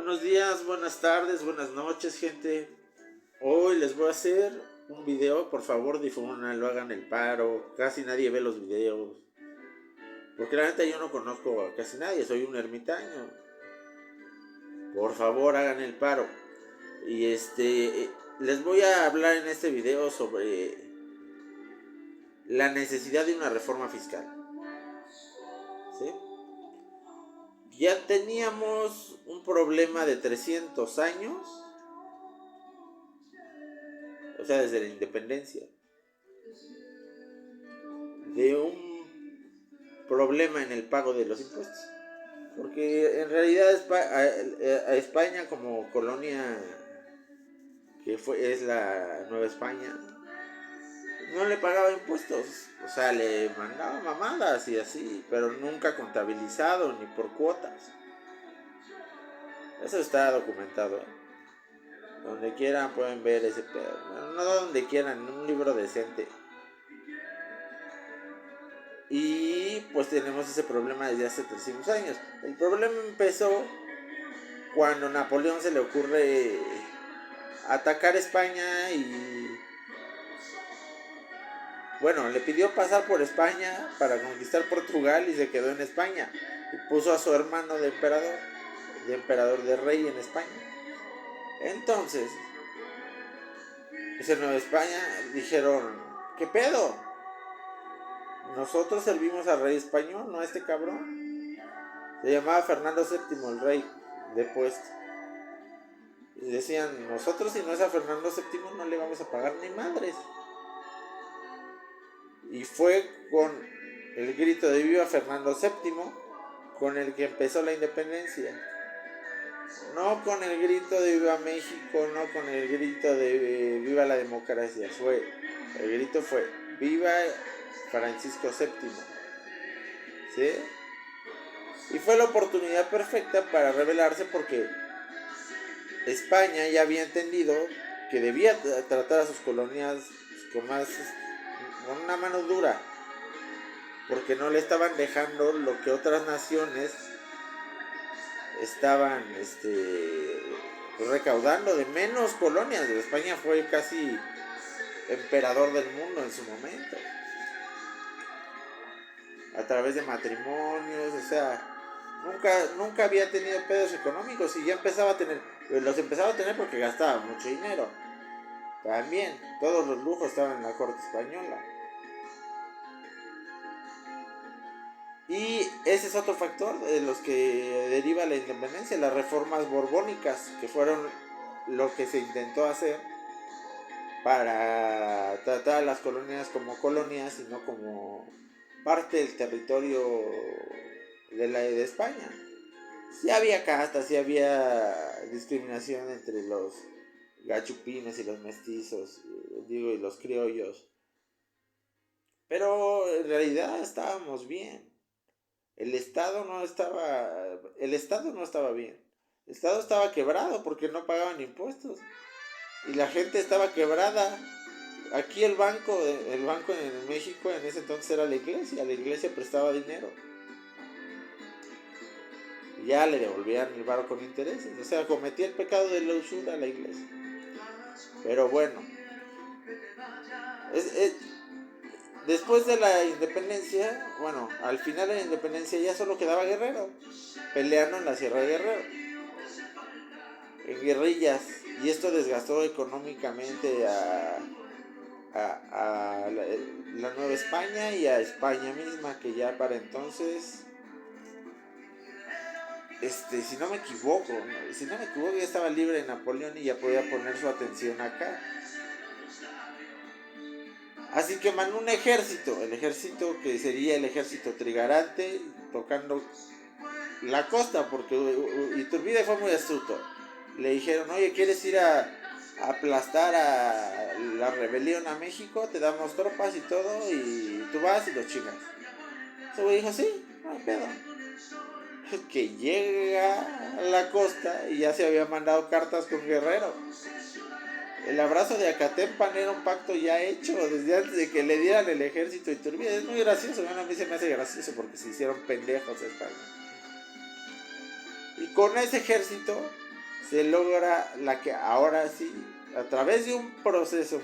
Buenos días, buenas tardes, buenas noches, gente. Hoy les voy a hacer un video, por favor, difúndanlo, hagan el paro. Casi nadie ve los videos. Porque la neta yo no conozco a casi nadie, soy un ermitaño. Por favor, hagan el paro. Y les voy a hablar en este video sobre la necesidad de una reforma fiscal. ¿Sí? Ya teníamos un problema de 300 años, o sea, desde la independencia, de un problema en el pago de los impuestos. Porque en realidad a España como colonia que es la Nueva España, no le pagaba impuestos. O sea, le mandaba mamadas y así, pero nunca contabilizado ni por cuotas. Eso está documentado, ¿eh? Donde quieran pueden ver ese pedo. No donde quieran, en un libro decente. Y pues tenemos ese problema desde hace 300 años. El problema empezó cuando a Napoleón se le ocurre atacar España y... Bueno, le pidió pasar por España para conquistar Portugal y se quedó en España. Y puso a su hermano de emperador de rey en España. Entonces, en Nueva España dijeron, ¿qué pedo? Nosotros servimos al rey español, no a este cabrón. Se llamaba Fernando VII el rey después. Y decían, nosotros si no es a Fernando VII no le vamos a pagar ni madres. Y fue con el grito de viva Fernando VII con el que empezó la independencia. No con el grito de viva México, no con el grito de viva la democracia. El grito fue viva Francisco VII. ¿Sí? Y fue la oportunidad perfecta para rebelarse porque España ya había entendido que debía tratar a sus colonias con una mano dura, porque no le estaban dejando lo que otras naciones estaban recaudando de menos colonias. España fue casi emperador del mundo en su momento, a través de matrimonios, o sea, nunca había tenido pedos económicos y ya los empezaba a tener porque gastaba mucho dinero. También, todos los lujos estaban en la corte española. Y ese es otro factor de los que deriva la independencia, las reformas borbónicas, que fueron lo que se intentó hacer para tratar a las colonias como colonias y no como parte del territorio de España. Sí había castas, sí había discriminación entre los gachupines y los mestizos, y los criollos. Pero en realidad estábamos bien. El Estado no estaba bien. El Estado estaba quebrado porque no pagaban impuestos. Y la gente estaba quebrada. Aquí el banco en México en ese entonces era la iglesia prestaba dinero. Y ya le devolvían el varo con intereses. O sea, cometía el pecado de la usura a la iglesia. Pero bueno. Después de la independencia, bueno, al final de la independencia ya solo quedaba Guerrero, peleando en la Sierra de Guerrero, en guerrillas, y esto desgastó económicamente a la Nueva España y a España misma, que ya para entonces, si no me equivoco ya estaba libre de Napoleón y ya podía poner su atención acá. Así que mandó un ejército, el ejército que sería el ejército trigarante, tocando la costa, porque Iturbide fue muy astuto. Le dijeron, oye, ¿quieres ir a aplastar a la rebelión a México? Te damos tropas y todo, y tú vas y lo chingas. Ese güey dijo, sí, no hay pedo. Que llega a la costa y ya se había mandado cartas con Guerrero. El abrazo de Acatempan era un pacto ya hecho desde antes de que le dieran el ejército a Iturbide. Es muy gracioso, bueno, a mí se me hace gracioso porque se hicieron pendejos a España. Y con ese ejército se logra la que ahora sí, a través de un proceso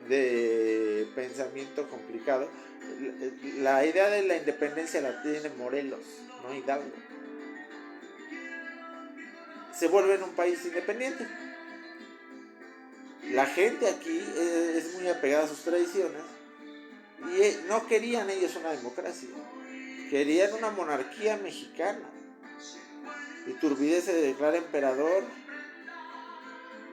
de pensamiento complicado, la idea de la independencia la tiene Morelos, no Hidalgo. Se vuelve un país independiente. La gente aquí es muy apegada a sus tradiciones y no querían ellos una democracia, querían una monarquía mexicana. Iturbide se declara emperador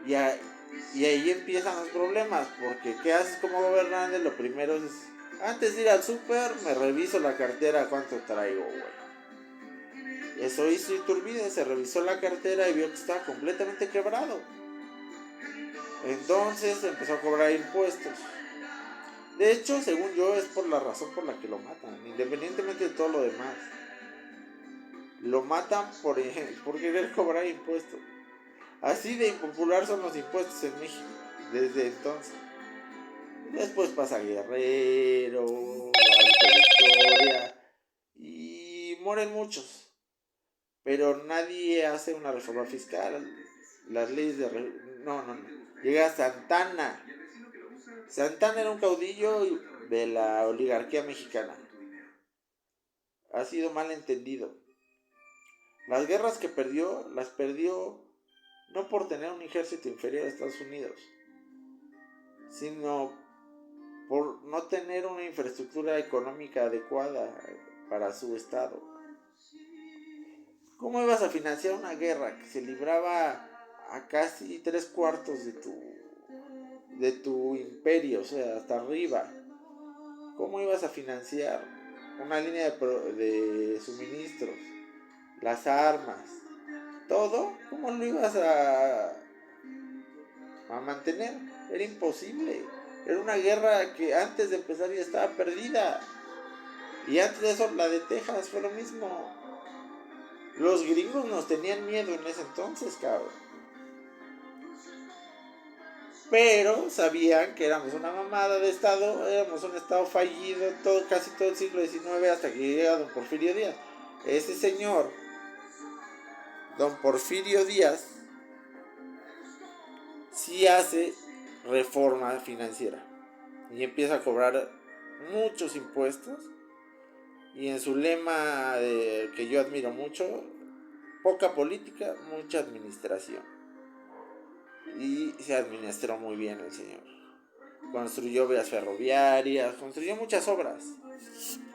y ahí empiezan los problemas, porque ¿qué haces como gobernante? Lo primero es, antes de ir al súper, me reviso la cartera, cuánto traigo, güey. Eso hizo Iturbide, se revisó la cartera y vio que estaba completamente quebrado. Entonces empezó a cobrar impuestos. De hecho, según yo, es por la razón por la que lo matan, independientemente de todo lo demás. Lo matan por querer cobrar impuestos. Así de impopular son los impuestos en México desde entonces. Después pasa Guerrero, Alto Victoria y mueren muchos. Pero nadie hace una reforma fiscal. Las leyes de... No. Llega Santana. Santana era un caudillo de la oligarquía mexicana. Ha sido mal entendido. Las guerras que perdió, las perdió no por tener un ejército inferior a Estados Unidos, sino por no tener una infraestructura económica adecuada para su estado. ¿Cómo ibas a financiar una guerra que se libraba a casi 3/4 de tu imperio, o sea, hasta arriba? ¿Cómo ibas a financiar una línea de suministros, las armas, todo? ¿Cómo lo ibas a mantener? Era imposible. Era una guerra que antes de empezar ya estaba perdida. Y antes de eso la de Texas fue lo mismo. Los gringos nos tenían miedo en ese entonces, cabrón. Pero sabían que éramos una mamada de estado, éramos un estado fallido casi todo el siglo XIX hasta que llega don Porfirio Díaz. Ese señor, don Porfirio Díaz, sí hace reforma financiera y empieza a cobrar muchos impuestos, y en su lema que yo admiro mucho, poca política, mucha administración. Y se administró muy bien el señor. Construyó vías ferroviarias, construyó muchas obras.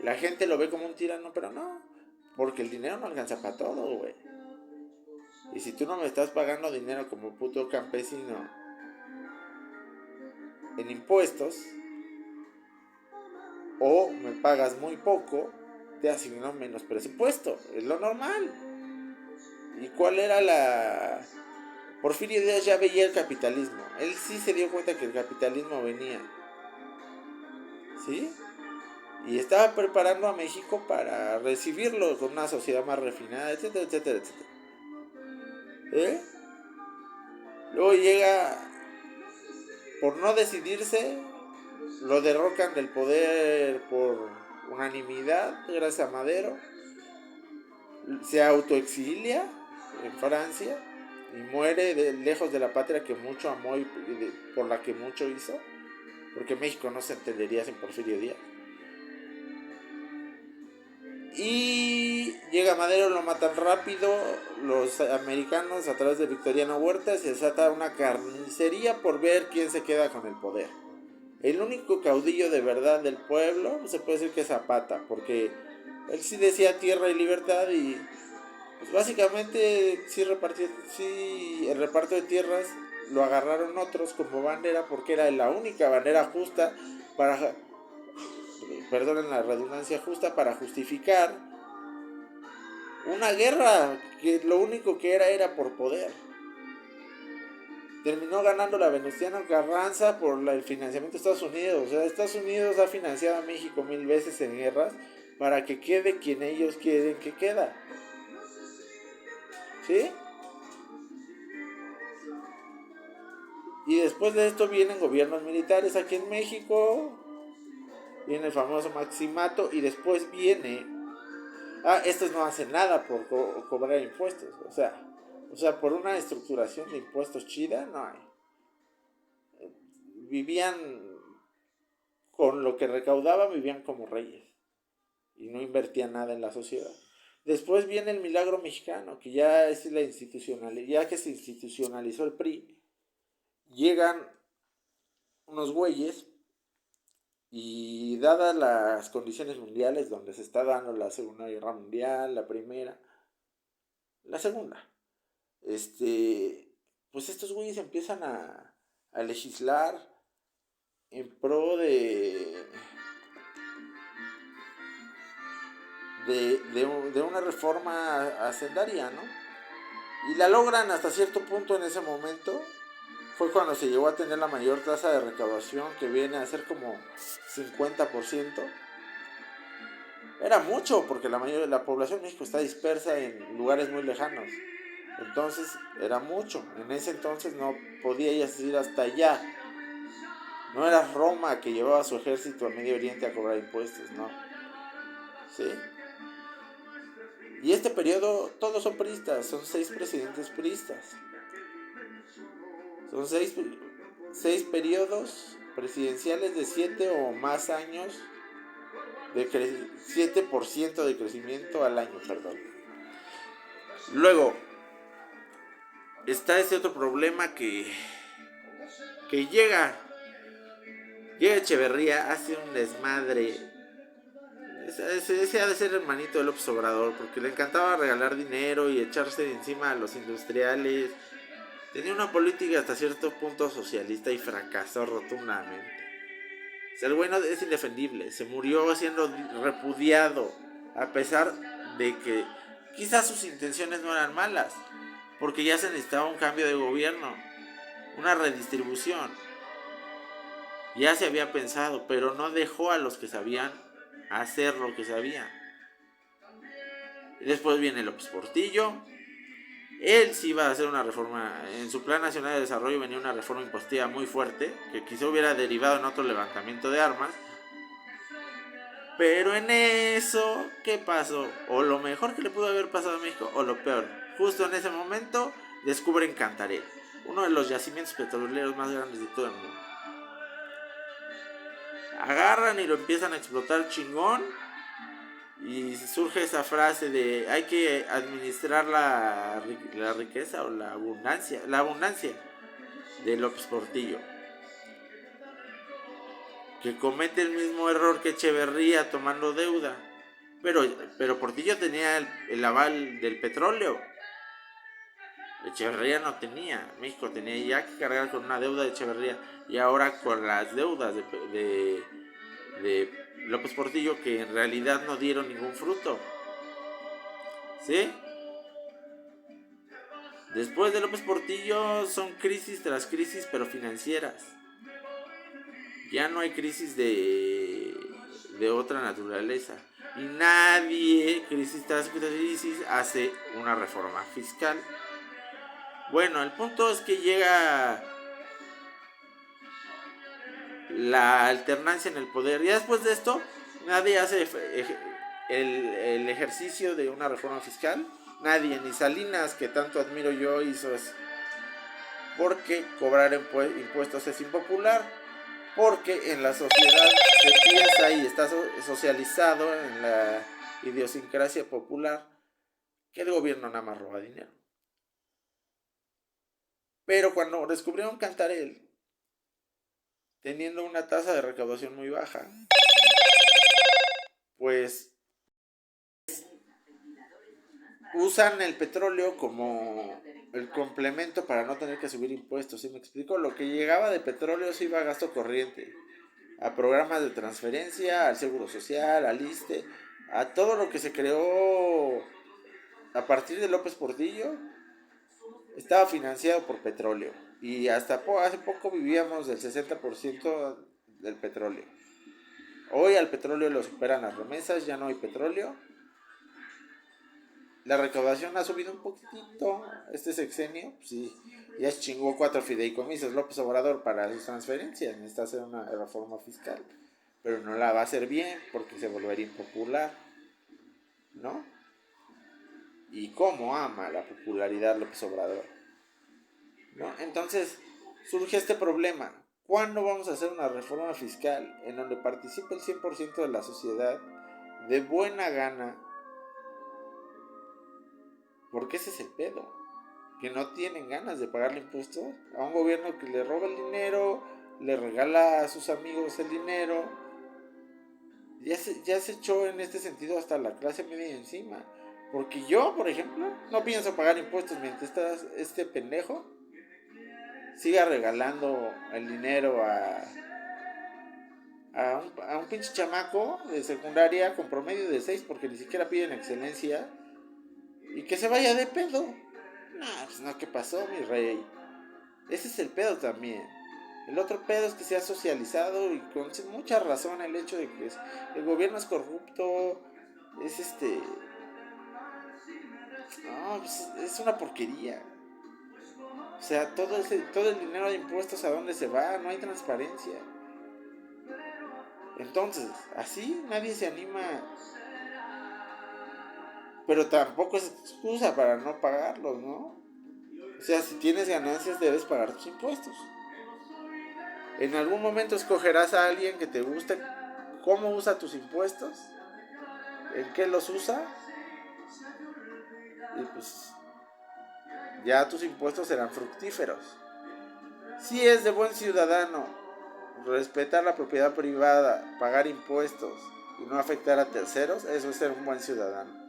La gente lo ve como un tirano, pero no, porque el dinero no alcanza para todo, güey. Y si tú no me estás pagando dinero como puto campesino en impuestos, o me pagas muy poco, te asigno menos presupuesto. Es lo normal. ¿Y cuál era la...? Porfirio Díaz ya veía el capitalismo. Él sí se dio cuenta que el capitalismo venía. ¿Sí? Y estaba preparando a México para recibirlo con una sociedad más refinada, etcétera, etcétera, etcétera. Luego llega, por no decidirse, lo derrocan del poder por unanimidad, gracias a Madero. Se autoexilia en Francia y muere lejos de la patria que mucho amó y por la que mucho hizo, porque México no se entendería sin Porfirio Díaz. Y llega Madero, lo matan rápido los americanos a través de Victoriano Huerta. Se desata una carnicería por ver quién se queda con el poder. El único caudillo de verdad del pueblo se puede decir que es Zapata, porque él sí decía tierra y libertad, y pues básicamente sí el reparto de tierras lo agarraron otros como bandera, porque era la única bandera justa para, perdonen la redundancia, justa para justificar una guerra que lo único que era por poder. Terminó ganando la Venustiano Carranza por el financiamiento de Estados Unidos. O sea, Estados Unidos ha financiado a México 1000 veces en guerras para que quede quien ellos quieren que queda. ¿Sí? Y después de esto vienen gobiernos militares aquí en México. Viene el famoso Maximato. Y después viene... estos no hacen nada por cobrar impuestos. O sea, O sea, por una estructuración de impuestos chida, no hay. Vivían con lo que recaudaban, vivían como reyes. Y no invertían nada en la sociedad. Después viene el milagro mexicano, que ya es la institucionalidad, ya que se institucionalizó el PRI, llegan unos güeyes y dadas las condiciones mundiales donde se está dando la Segunda Guerra Mundial, la Primera, la Segunda, pues estos güeyes empiezan a legislar en pro de una reforma hacendaria, ¿no? Y la logran hasta cierto punto en ese momento. Fue cuando se llegó a tener la mayor tasa de recaudación, que viene a ser como 50%. Era mucho, porque la población de México está dispersa en lugares muy lejanos. Entonces, era mucho. En ese entonces no podías ir hasta allá. No era Roma que llevaba a su ejército a Medio Oriente a cobrar impuestos, no. ¿Sí? Y este periodo, todos son priistas, son 6 presidentes priistas. Son 6 periodos presidenciales de 7 o más años, de 7% de crecimiento al año, perdón. Luego, está este otro problema que llega Echeverría, hace un desmadre. Ese ha de ser hermanito de López Obrador, porque le encantaba regalar dinero y echarse de encima a los industriales. Tenía una política hasta cierto punto socialista y fracasó rotundamente. O sea, el bueno es indefendible, se murió siendo repudiado, a pesar de que quizás sus intenciones no eran malas, porque ya se necesitaba un cambio de gobierno, una redistribución. Ya se había pensado, pero no dejó a los que sabían hacer lo que sabían. Y después viene López Portillo. Él sí iba a hacer una reforma. En su Plan Nacional de Desarrollo venía una reforma impositiva muy fuerte, que quizá hubiera derivado en otro levantamiento de armas. Pero en eso, ¿qué pasó? O lo mejor que le pudo haber pasado a México, o lo peor. Justo en ese momento descubren Cantarell, uno de los yacimientos petroleros más grandes de todo el mundo. Agarran y lo empiezan a explotar chingón. Y surge esa frase de hay que administrar la riqueza o la abundancia de López Portillo, que comete el mismo error que Echeverría tomando deuda. Pero Portillo tenía el aval del petróleo. Echeverría no tenía. México tenía ya que cargar con una deuda de Echeverría. Y ahora con las deudas de López Portillo, que en realidad no dieron ningún fruto. ¿Sí? Después de López Portillo son crisis tras crisis, pero financieras. Ya no hay crisis de otra naturaleza. Y nadie, crisis tras crisis, hace una reforma fiscal. Bueno, el punto es que llega la alternancia en el poder. Y después de esto, nadie hace el ejercicio de una reforma fiscal. Nadie, ni Salinas, que tanto admiro yo, hizo eso. Porque cobrar impuestos es impopular. Porque en la sociedad se piensa y está socializado en la idiosincrasia popular que el gobierno nada más roba dinero. Pero cuando descubrieron Cantarell, teniendo una tasa de recaudación muy baja, pues usan el petróleo como el complemento para no tener que subir impuestos. ¿Sí me explico? Lo que llegaba de petróleo se iba a gasto corriente, a programas de transferencia, al seguro social, al ISSSTE, a todo lo que se creó a partir de López Portillo. Estaba financiado por petróleo. Y hasta hace poco vivíamos del 60% del petróleo. Hoy al petróleo lo superan las remesas, ya no hay petróleo. La recaudación ha subido un poquitito este sexenio. Sí, ya chingó 4 fideicomisos López Obrador para sus transferencias. Necesita hacer una reforma fiscal. Pero no la va a hacer bien porque se volvería impopular, ¿no? y cómo ama la popularidad López Obrador, ¿no? Entonces surge este problema. ¿Cuándo vamos a hacer una reforma fiscal en donde participe el 100% de la sociedad de buena gana? Porque ese es el pedo, que no tienen ganas de pagarle impuestos a un gobierno que le roba el dinero, le regala a sus amigos el dinero. Ya se echó en este sentido hasta la clase media encima. Porque yo, por ejemplo, no pienso pagar impuestos mientras este pendejo siga regalando el dinero a un pinche chamaco de secundaria con promedio de 6 porque ni siquiera piden excelencia y que se vaya de pedo. No, pues no, ¿qué pasó, mi rey? Ese es el pedo también. El otro pedo es que se ha socializado y con mucha razón el hecho de que el gobierno es corrupto, es no, pues es una porquería. O sea, todo el dinero de impuestos, ¿a dónde se va? No hay transparencia. Entonces, así nadie se anima. Pero tampoco es excusa para no pagarlos, ¿no? O sea, si tienes ganancias debes pagar tus impuestos. En algún momento escogerás a alguien que te guste cómo usa tus impuestos, en qué los usa, y pues ya tus impuestos serán fructíferos. Si es de buen ciudadano respetar la propiedad privada, pagar impuestos y no afectar a terceros, eso es ser un buen ciudadano.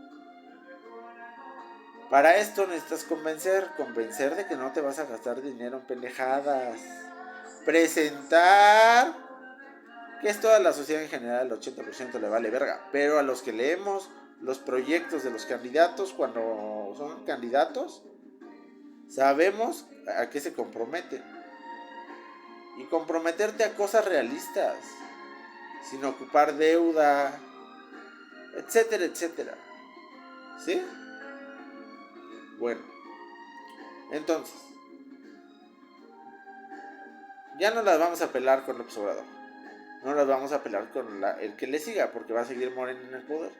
Para esto necesitas convencer de que no te vas a gastar dinero en pendejadas. Presentar que es toda la sociedad en general, el 80% le vale verga, pero a los que leemos los proyectos de los candidatos, cuando son candidatos, sabemos a qué se comprometen. Y comprometerte a cosas realistas, sin ocupar deuda, etcétera, etcétera. ¿Sí? Bueno, entonces, ya no las vamos a pelar con López Obrador. No las vamos a pelar con el que le siga, porque va a seguir Moreno en el poder.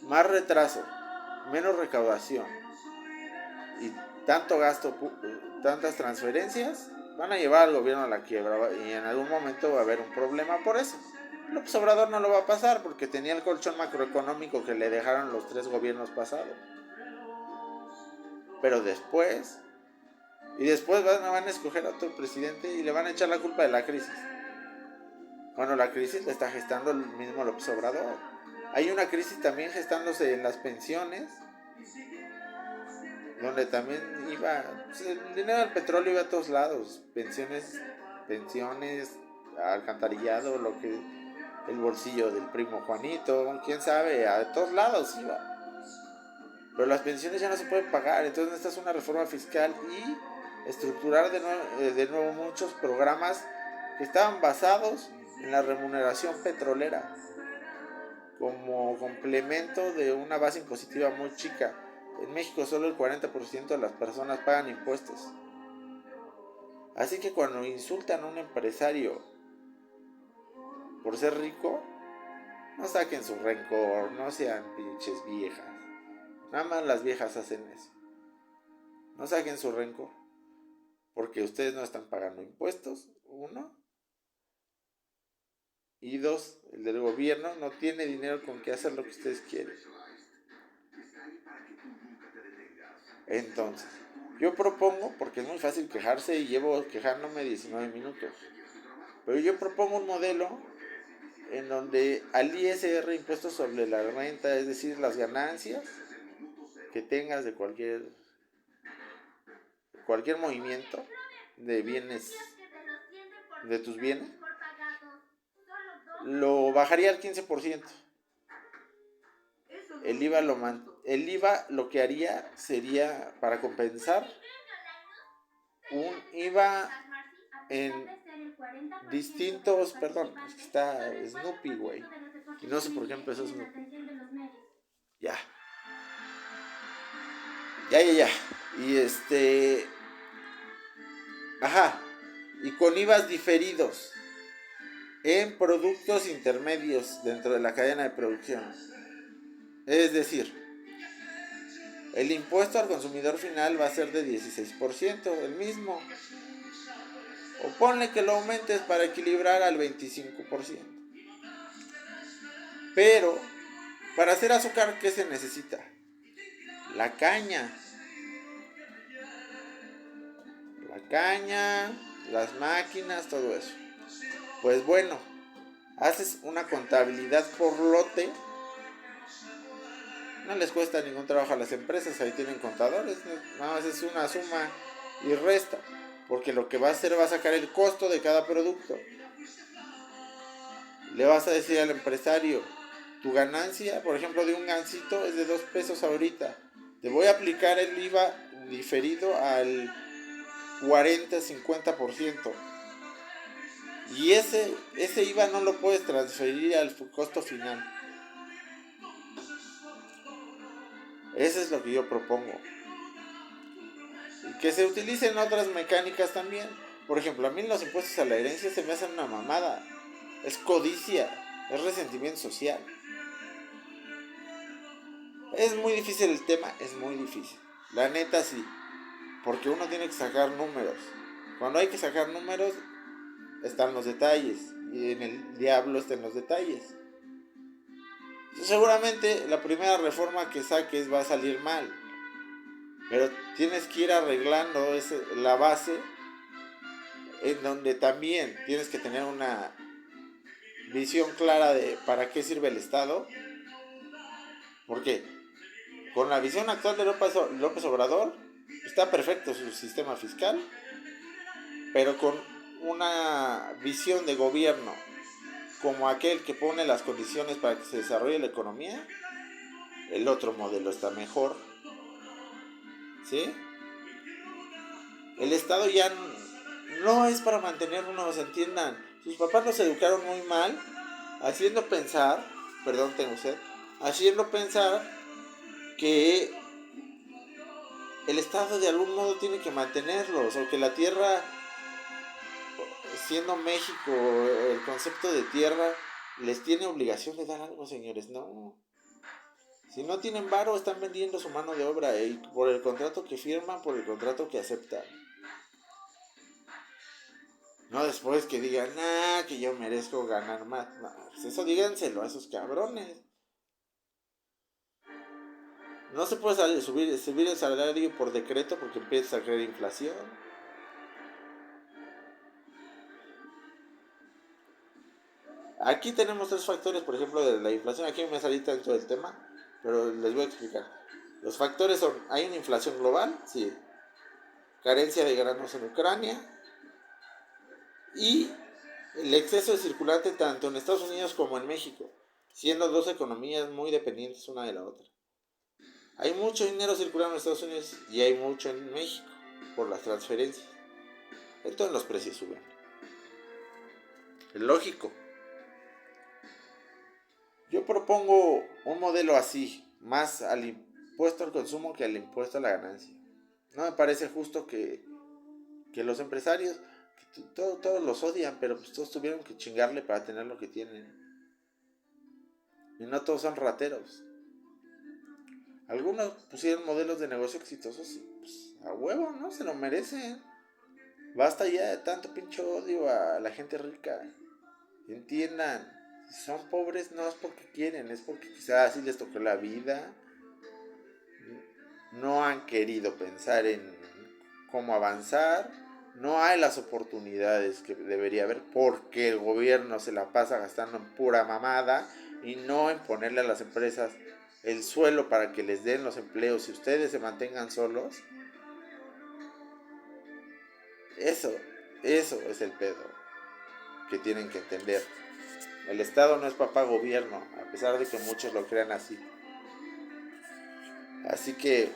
Más retraso, menos recaudación y tanto gasto, tantas transferencias, van a llevar al gobierno a la quiebra y en algún momento va a haber un problema por eso. López Obrador no lo va a pasar porque tenía el colchón macroeconómico que le dejaron los 3 gobiernos pasados. Pero después van a escoger a otro presidente y le van a echar la culpa de la crisis. Bueno, la crisis la está gestando el mismo López Obrador. Hay una crisis también gestándose en las pensiones, donde también iba, pues el dinero del petróleo iba a todos lados, pensiones, alcantarillado, lo que el bolsillo del primo Juanito, quién sabe, a todos lados iba. Pero las pensiones ya no se pueden pagar, entonces necesitas una reforma fiscal y estructurar de nuevo muchos programas que estaban basados en la remuneración petrolera como complemento de una base impositiva muy chica. En México solo el 40% de las personas pagan impuestos. Así que cuando insultan a un empresario por ser rico, no saquen su rencor, no sean pinches viejas. Nada más las viejas hacen eso. No saquen su rencor, porque ustedes no están pagando impuestos, 1. Y 2, el del gobierno no tiene dinero con que hacer lo que ustedes quieren. Entonces, yo propongo, porque es muy fácil quejarse y llevo quejándome 19 minutos, pero yo propongo un modelo en donde al ISR, impuesto sobre la renta, es decir, las ganancias que tengas de cualquier movimiento de bienes, de tus bienes, lo bajaría al 15%. El IVA lo que haría sería, para compensar, un IVA en distintos, perdón, es que está Snoopy, güey, y no sé por qué empezó Snoopy. Ya. Y ajá, y con IVAs diferidos en productos intermedios dentro de la cadena de producción. Es decir, el impuesto al consumidor final va a ser de 16%, el mismo. O ponle que lo aumentes para equilibrar al 25%. Pero, para hacer azúcar, ¿qué se necesita? La caña. La caña, las máquinas, todo eso. Pues bueno, haces una contabilidad por lote. No les cuesta ningún trabajo a las empresas, ahí tienen contadores. Nada más es una suma y resta. Porque lo que va a hacer va a sacar el costo de cada producto. Le vas a decir al empresario, tu ganancia, por ejemplo, de un gansito es de 2 pesos ahorita. Te voy a aplicar el IVA diferido al 40-50%. Y ese IVA no lo puedes transferir al costo final. Eso es lo que yo propongo. Y que se utilicen otras mecánicas también. Por ejemplo, a mí los impuestos a la herencia se me hacen una mamada. Es codicia, es resentimiento social. Es muy difícil el tema, es muy difícil. La neta sí. Porque uno tiene que sacar números. Cuando hay que sacar números, están los detalles. Y en el diablo están los detalles. Seguramente la primera reforma que saques va a salir mal. Pero tienes que ir arreglando la base, en donde también tienes que tener una visión clara de para qué sirve el Estado. Porque con la visión actual de López Obrador está perfecto su sistema fiscal, pero con una visión de gobierno como aquel que pone las condiciones para que se desarrolle la economía, el otro modelo está mejor. ¿Sí? El Estado ya no es para mantenernos, entiendan. Sus papás los educaron muy mal, haciendo pensar que el Estado de algún modo tiene que mantenerlos, o que la tierra, siendo México, el concepto de tierra, les tiene obligación de dar algo, señores. No. Si no tienen varo, están vendiendo su mano de obra, y por el contrato que firman, por el contrato que aceptan. No después que digan, que yo merezco ganar más. No, pues eso díganselo a esos cabrones. No se puede subir el salario por decreto porque empieza a crear inflación. Aquí tenemos 3 factores, por ejemplo, de la inflación. Aquí me salí tanto del tema, pero les voy a explicar. Los factores son, hay una inflación global, sí, carencia de granos en Ucrania y el exceso de circulante tanto en Estados Unidos como en México, siendo 2 economías muy dependientes una de la otra. Hay mucho dinero circulando en Estados Unidos y hay mucho en México por las transferencias. Entonces los precios suben. Es lógico. Yo propongo un modelo así, más al impuesto al consumo que al impuesto a la ganancia. No me parece justo que los empresarios, que todos los odian, pero pues todos tuvieron que chingarle para tener lo que tienen. Y no todos son rateros. Algunos pusieron modelos de negocio exitosos y pues a huevo, ¿no? Se lo merecen. Basta ya de tanto pinche odio a la gente rica. Entiendan, si son pobres no es porque quieren, es porque quizás así les tocó la vida. No han querido pensar en cómo avanzar. No hay las oportunidades que debería haber porque el gobierno se la pasa gastando en pura mamada y no en ponerle a las empresas el suelo para que les den los empleos y ustedes se mantengan solos. Eso es el pedo que tienen que entender. El Estado no es papá gobierno, a pesar de que muchos lo crean así. Así que,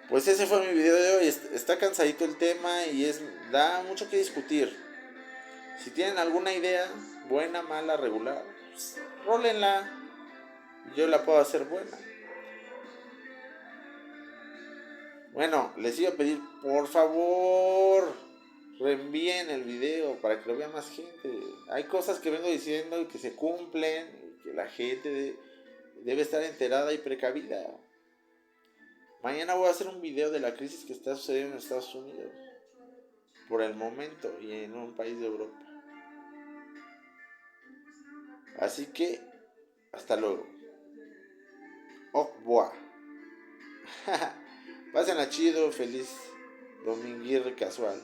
pues ese fue mi video de hoy. Está cansadito el tema y da mucho que discutir. Si tienen alguna idea, buena, mala, regular, pues, rólenla. Yo la puedo hacer buena. Bueno, les iba a pedir, por favor, reenvíen el video para que lo vea más gente. Hay cosas que vengo diciendo y que se cumplen, que la gente debe estar enterada y precavida. Mañana voy a hacer un video de la crisis que está sucediendo en Estados Unidos. Por el momento y en un país de Europa. Así que, hasta luego. Au revoir. Pásenla chido, feliz dominguirre casual.